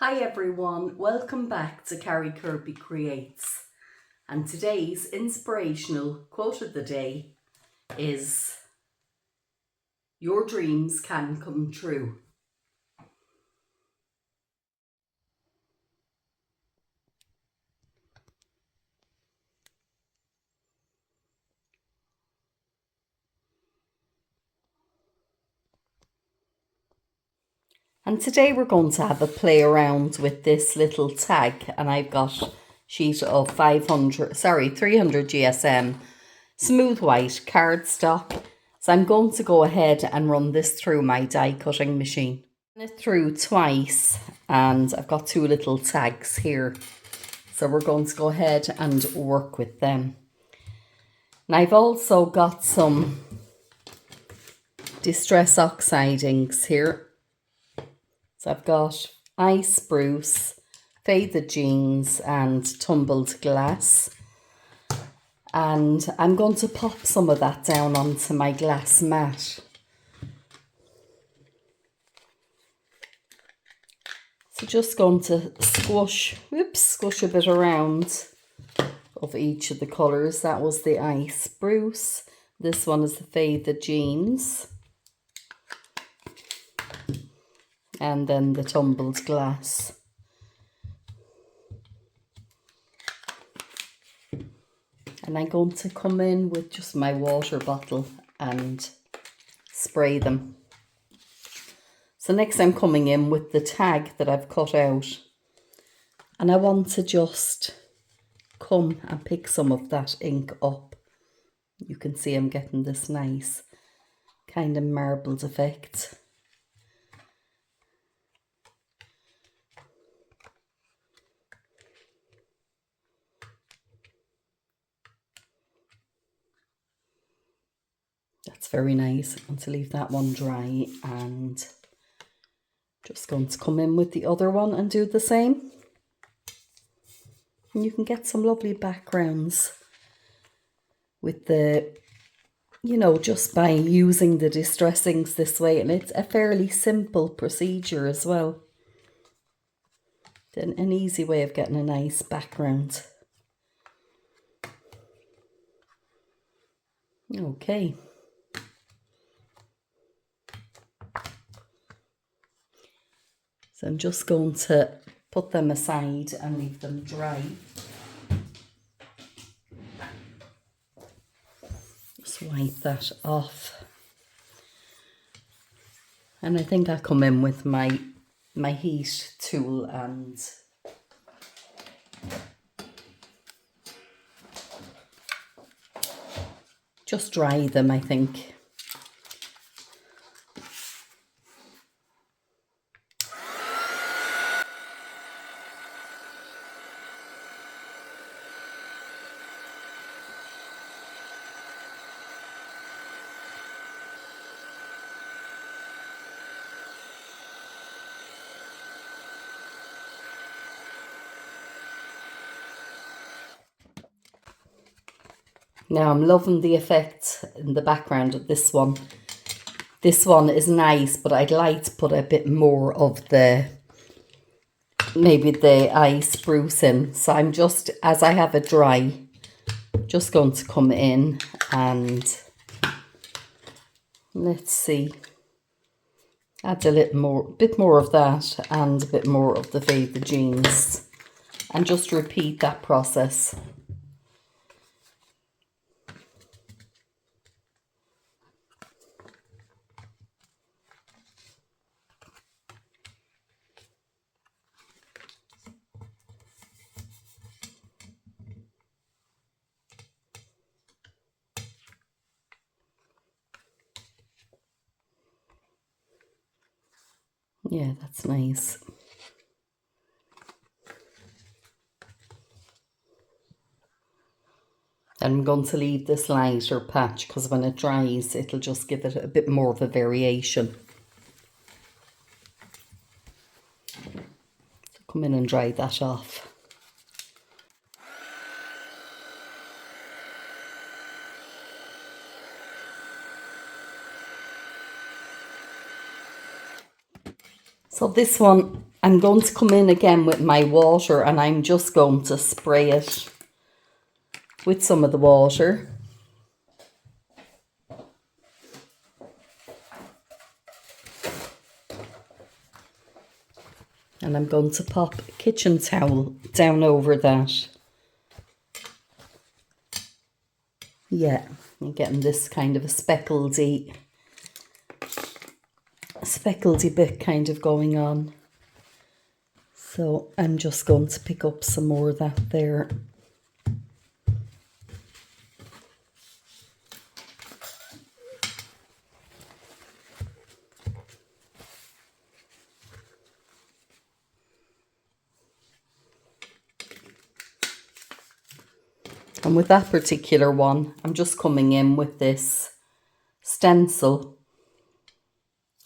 Hi everyone, welcome back to Carrie Kirby Creates, and today's inspirational quote of the day is, "Your dreams can come true." And today we're going to have a play around with this little tag, and I've got a sheet of 300 GSM smooth white cardstock. So I'm going to go ahead and run this through my die cutting machine. Run it through twice, and I've got two little tags here. So we're going to go ahead and work with them. And I've also got some Distress Oxide inks here. So I've got Spruce, Faded Jeans and Tumbled Glass. And I'm going to pop some of that down onto my glass mat. So just going to squish a bit around of each of the colours. That was the Spruce. This one is the Faded Jeans. And then the Tumbled Glass. And I'm going to come in with just my water bottle and spray them. So next I'm coming in with the tag that I've cut out. And I want to just come and pick some of that ink up. You can see I'm getting this nice kind of marbled effect. That's very nice. I'm going to leave that one dry and just going to come in with the other one and do the same. And you can get some lovely backgrounds with the, just by using the distress inks this way. And it's a fairly simple procedure as well. Then an easy way of getting a nice background. Okay. So I'm just going to put them aside and leave them dry. Just wipe that off. And I think I'll come in with my heat tool and just dry them, I think. Now I'm loving the effect in the background of this one. This one is nice, but I'd like to put a bit more of maybe the Spruce in. So I'm just, as I have it dry, just going to come in and let's see, add a bit more of that and a bit more of the Faded Jeans, and just repeat that process. Yeah, that's nice. I'm going to leave this lighter patch because when it dries, it'll just give it a bit more of a variation. So come in and dry that off. So this one I'm going to come in again with my water, and I'm just going to spray it with some of the water. And I'm going to pop a kitchen towel down over that. Yeah, I'm getting this kind of a speckledy bit kind of going on. So I'm just going to pick up some more of that there. And with that particular one, I'm just coming in with this stencil.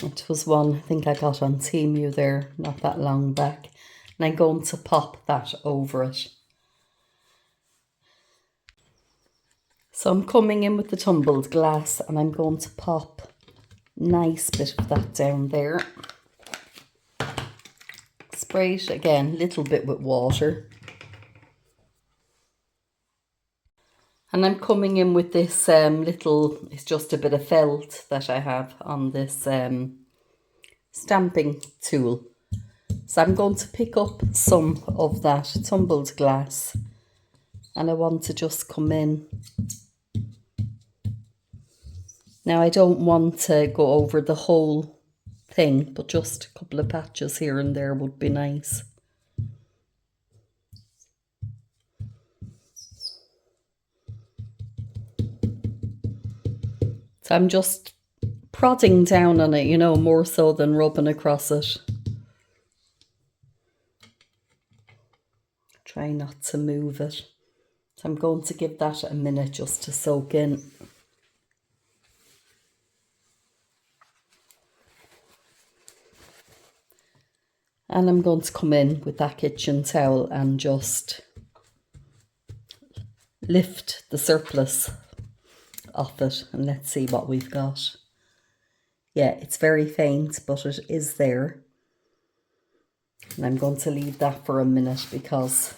It was one I think I got on Temu there not that long back. And I'm going to pop that over it. So I'm coming in with the tumbled glass, and I'm going to pop a nice bit of that down there. Spray it again, a little bit with water. And I'm coming in with this it's just a bit of felt that I have on this stamping tool. So I'm going to pick up some of that tumbled glass, and I want to just come in. Now I don't want to go over the whole thing, but just a couple of patches here and there would be nice. So I'm just prodding down on it, you know, more so than rubbing across it. Try not to move it. So I'm going to give that a minute just to soak in. And I'm going to come in with that kitchen towel and just lift the surplus off it, and let's see what we've got. Yeah, it's very faint, but it is there. And I'm going to leave that for a minute, because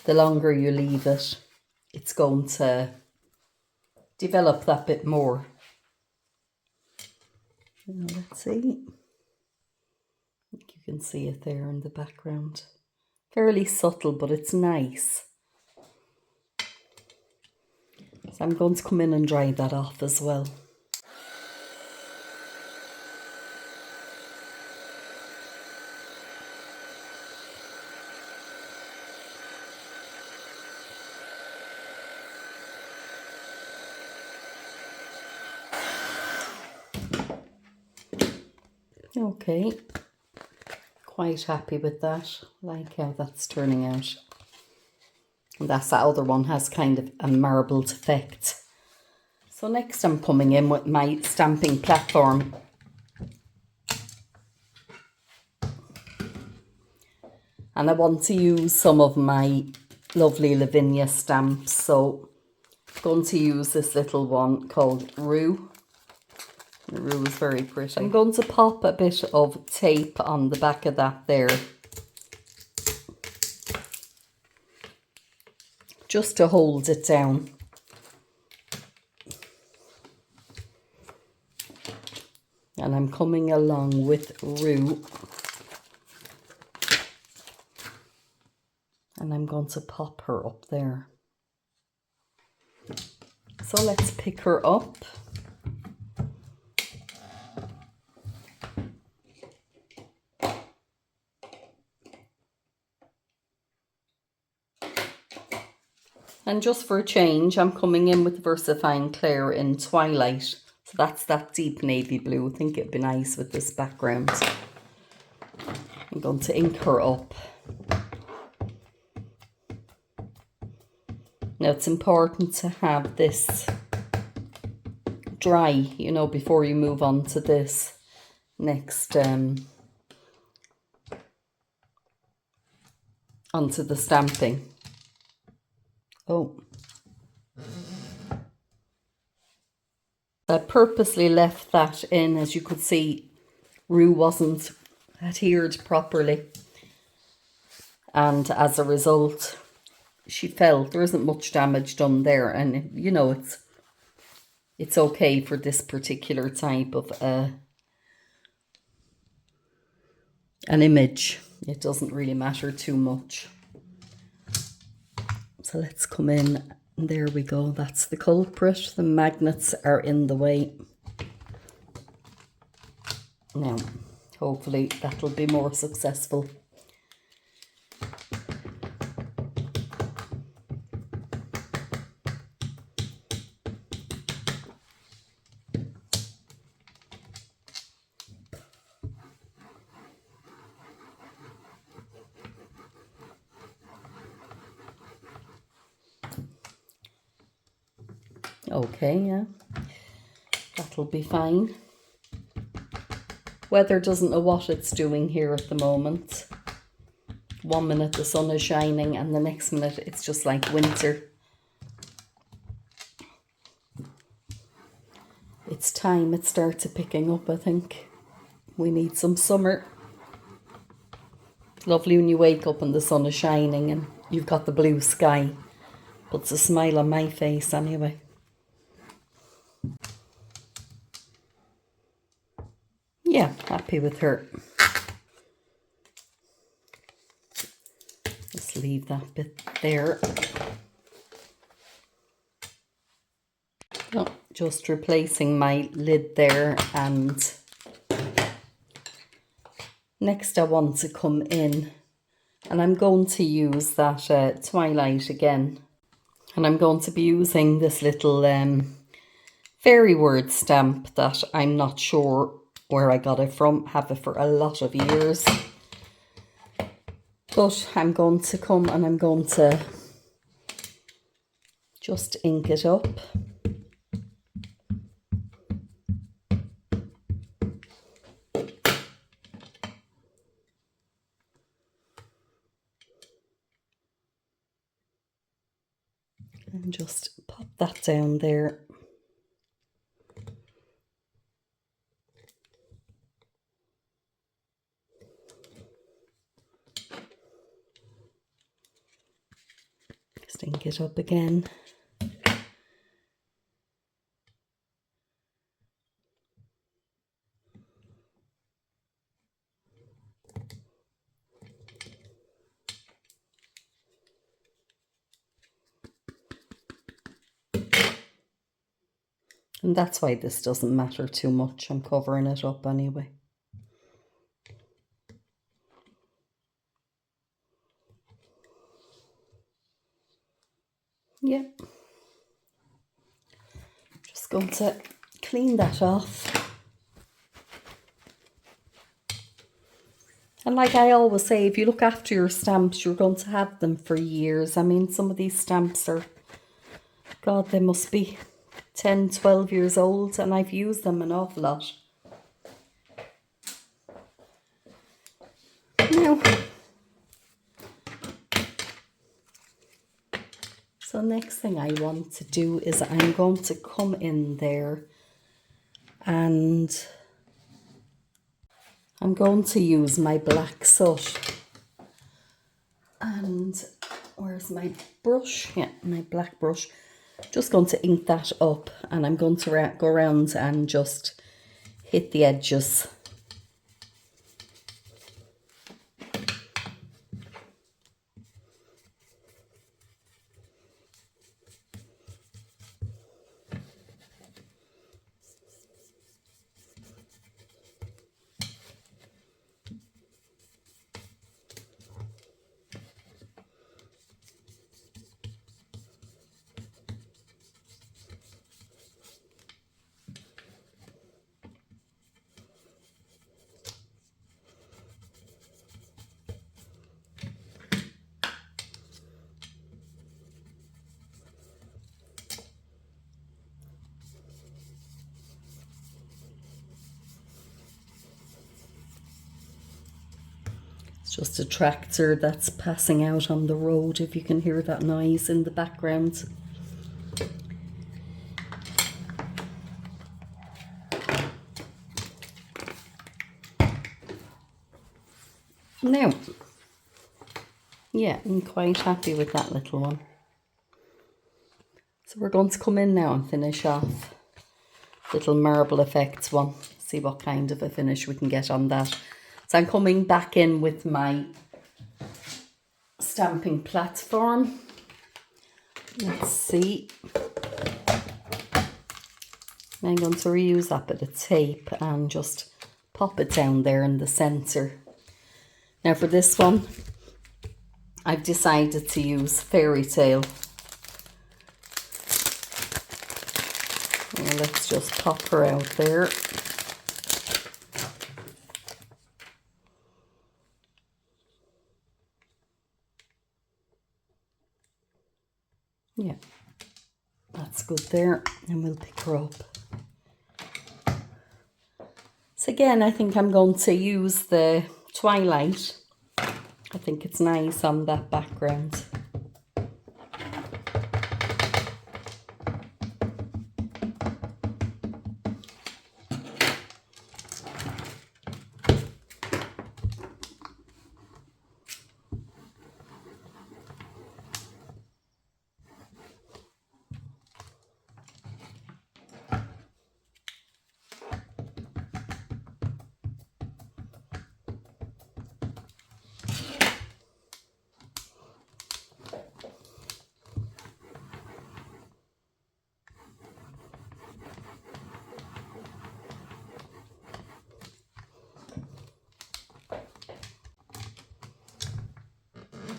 the longer you leave it, it's going to develop that bit more. Now, let's see. I think you can see it there in the background. Fairly subtle, but it's nice. So I'm going to come in and dry that off as well. Okay, quite happy with that. Like how that's turning out. And that other one has kind of a marbled effect. So next I'm coming in with my stamping platform. And I want to use some of my lovely Lavinia stamps. So I'm going to use this little one called Rue. The Rue is very pretty. I'm going to pop a bit of tape on the back of that there, just to hold it down. And I'm coming along with Rue. And I'm going to pop her up there. So let's pick her up. And just for a change, I'm coming in with Versafine Clair in Twilight. So that's that deep navy blue. I think it'd be nice with this background. I'm going to ink her up. Now it's important to have this dry, you know, before you move on to this next, onto the stamping. Oh. I purposely left that in. As you could see, Rue wasn't adhered properly. And as a result, she fell. There isn't much damage done there. And, you know, it's okay for this particular type of an image. It doesn't really matter too much. So let's come in. And there we go. That's the culprit. The magnets are in the way. Now, hopefully that'll be more successful. Okay, yeah, that'll be fine. Weather doesn't know what it's doing here at the moment. 1 minute the sun is shining and the next minute it's just like winter. It's time it starts picking up, I think. We need some summer. Lovely when you wake up and the sun is shining and you've got the blue sky. Puts a smile on my face anyway. Yeah, happy with her. Just leave that bit there. Oh, just replacing my lid there, and next I want to come in and I'm going to use that Twilight again, and I'm going to be using this little fairy word stamp that I'm not sure where I got it from. Have it for a lot of years, but I'm going to come and I'm going to just ink it up. And just pop that down there. Just ink it up again. And that's why this doesn't matter too much. I'm covering it up anyway. Yeah. Just going to clean that off. And like I always say, if you look after your stamps, you're going to have them for years. I mean, some of these stamps are, God, they must be 10, 12 years old, and I've used them an awful lot. Now, so next thing I want to do is I'm going to come in there and I'm going to use my black soot. And where's my brush? Yeah, my black brush. Just going to ink that up, and I'm going to go around and just hit the edges. It's just a tractor that's passing out on the road, if you can hear that noise in the background. Now, yeah, I'm quite happy with that little one. So we're going to come in now and finish off little marble effects one. See what kind of a finish we can get on that. So I'm coming back in with my stamping platform. Let's see. I'm going to reuse that bit of tape and just pop it down there in the centre. Now for this one, I've decided to use Fairytale. Well, let's just pop her out there. Yeah, that's good there, and we'll pick her up. So again, I think I'm going to use the Twilight. I think it's nice on that background.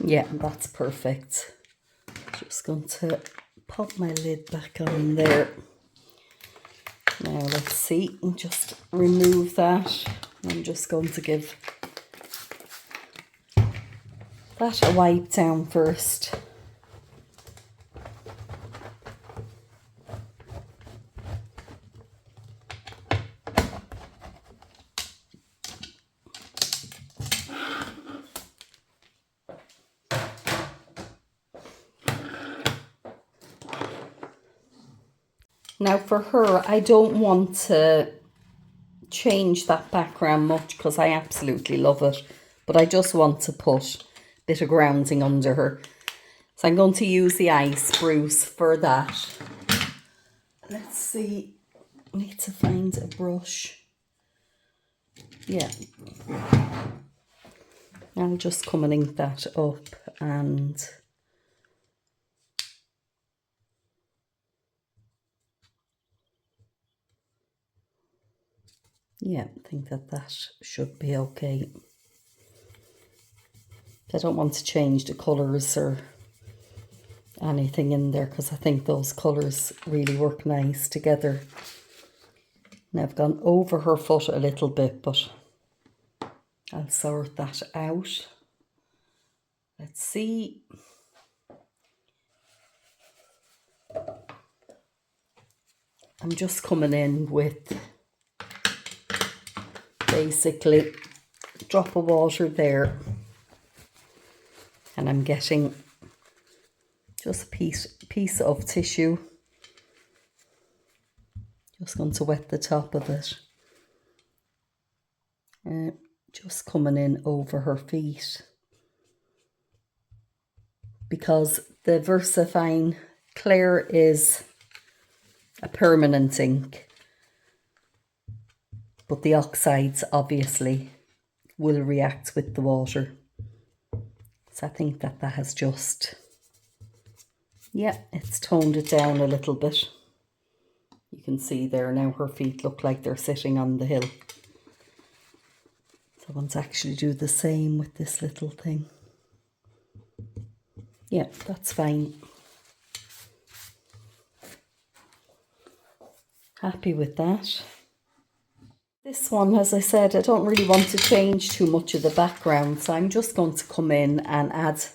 Yeah, that's perfect. Just going to pop my lid back on there. Now let's see, and just remove that. I'm just going to give that a wipe down first. Now for her, I don't want to change that background much because I absolutely love it. But I just want to put a bit of grounding under her. So I'm going to use the Spruce for that. Let's see, I need to find a brush. Yeah. I'll just come and ink that up and... yeah, I think that should be okay. I don't want to change the colours or anything in there because I think those colours really work nice together. Now I've gone over her foot a little bit, but I'll sort that out. Let's see. I'm just coming in with basically a drop of water there, and I'm getting just a piece of tissue. Just going to wet the top of it. Just coming in over her feet, because the Versafine Clair is a permanent ink, but the oxides obviously will react with the water. So I think that has just, yeah, it's toned it down a little bit. You can see there now her feet look like they're sitting on the hill. So I want to actually do the same with this little thing. Yeah, that's fine. Happy with that. This one, as I said, I don't really want to change too much of the background, so I'm just going to come in and add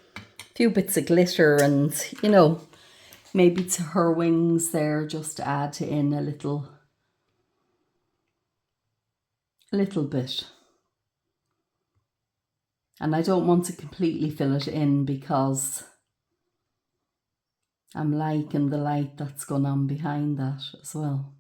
a few bits of glitter and, you know, maybe to her wings there, just add in a little bit. And I don't want to completely fill it in because I'm liking the light that's gone on behind that as well.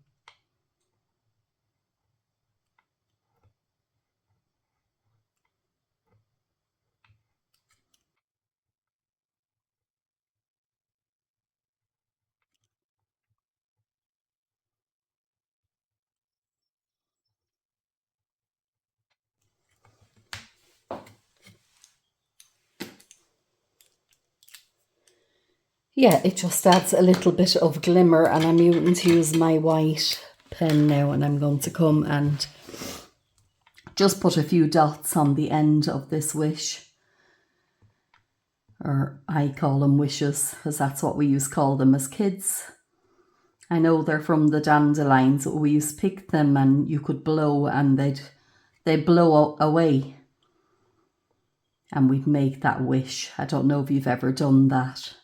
yeah, it just adds a little bit of glimmer, and I'm going to use my white pen now, and I'm going to come and just put a few dots on the end of this wish. Or I call them wishes, because that's what we used to call them as kids. I know they're from the dandelions. We used to pick them and you could blow and they'd blow away. And we'd make that wish. I don't know if you've ever done that.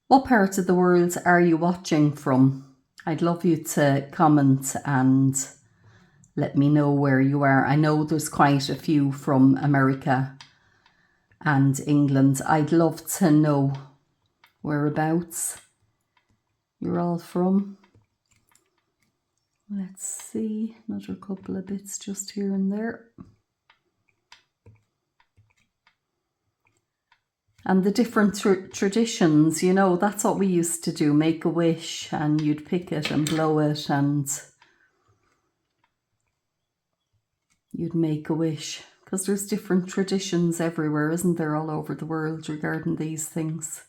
What part of the world are you watching from? I'd love you to comment and let me know where you are. I know there's quite a few from America and England. I'd love to know whereabouts you're all from. Let's see, another couple of bits just here and there. And the different traditions, you know, that's what we used to do, make a wish and you'd pick it and blow it and you'd make a wish. Because there's different traditions everywhere, isn't there, all over the world regarding these things.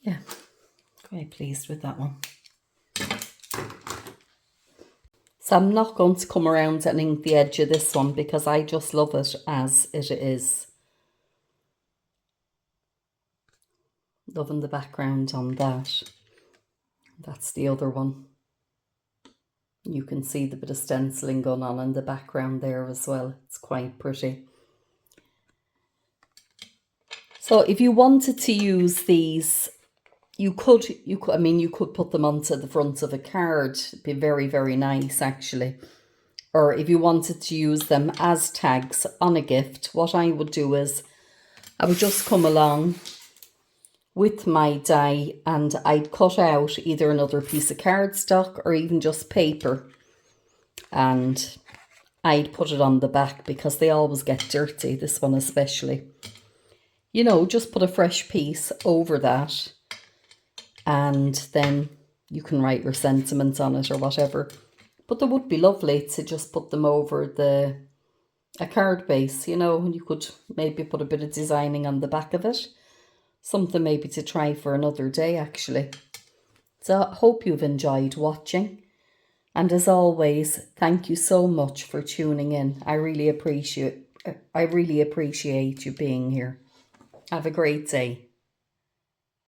Yeah, quite pleased with that one. So I'm not going to come around and ink the edge of this one because I just love it as it is. Loving the background on that. That's the other one. You can see the bit of stenciling going on in the background there as well. It's quite pretty. So if you wanted to use these, you could put them onto the front of a card. It'd be very, very nice actually. Or if you wanted to use them as tags on a gift, what I would do is I would just come along with my die and I'd cut out either another piece of cardstock or even just paper, and I'd put it on the back because they always get dirty, this one especially. You know, just put a fresh piece over that and then you can write your sentiments on it or whatever. But they would be lovely to just put them over a card base, you know, and you could maybe put a bit of designing on the back of it. Something maybe to try for another day actually. So I hope you've enjoyed watching. And as always, thank you so much for tuning in. I really appreciate you being here. Have a great day.